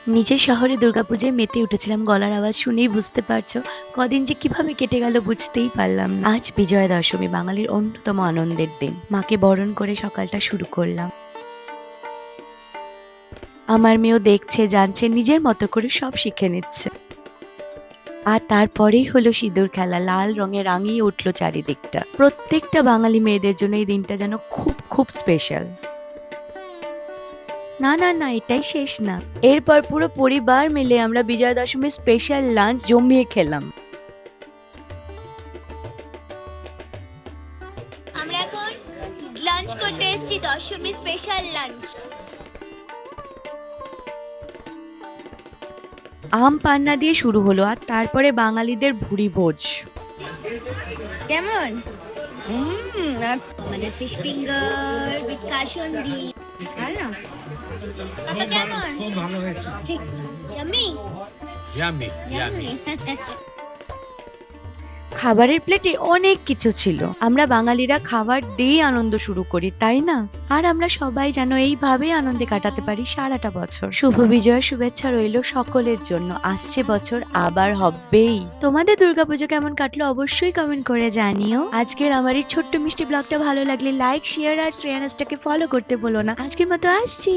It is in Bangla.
নিজের শহরে দুর্গাপুজোয় মেতে উঠেছিলাম, গলার আওয়াজ শুনেই বুঝতে পারছো কদিন যে কিভাবে কেটে গেল বুঝতেই পারলাম না। আজ বিজয়া দশমী, বাঙালির অন্যতম আনন্দের দিন। মাকে বরণ করে সকালটা শুরু করলাম। আমার মেয়েও দেখছে, জানছে, নিজের মতো করে সব শিখে নিচ্ছে। আর তারপরেই হলো সিঁদুর খেলা, লাল রঙে রাঙিয়ে উঠলো চারিদিকটা। প্রত্যেকটা বাঙালি মেয়েদের জন্য এই দিনটা যেন খুব খুব স্পেশাল। না না না, এটাই শেষ না। এরপর পুরো পরিবার মিলে আমরা বিজয়া দশমীর স্পেশাল লাঞ্চ জমিয়ে খেলাম। আমরা এখন লাঞ্চ করতে এসেছি, দশমী স্পেশাল লাঞ্চ। আম পান্না দিয়ে শুরু হলো, আর তারপরে বাঙালিদের ভুরি ভোজ। কেমন? আমাদের ফিশ ফিঙ্গার উইথ কাসুন্দি। ভালো? কেমন? খুব ভালো হয়েছে। ইয়াম্মি? Yummy yummy. খাবারের প্লেটে অনেক কিছু ছিল। আমরা বাঙালিরা খাবার দিয়েই আনন্দ শুরু করি, তাই না? আর আমরা সবাই যেন এইভাবে আনন্দে কাটাতে পারি সারাটা বছর। শুভ বিজয়ের শুভেচ্ছা রইল সকলের জন্য। আসছে বছর আবার হবেই। তোমাদের দুর্গাপুজো কেমন কাটলো অবশ্যই কমেন্ট করে জানিও। আজকের আমার এই ছোট্ট মিষ্টি ব্লগটা ভালো লাগলে লাইক, শেয়ার আর শ্রেয়ানাসটাকে ফলো করতে ভুলো না। আজকের মতো আসছি।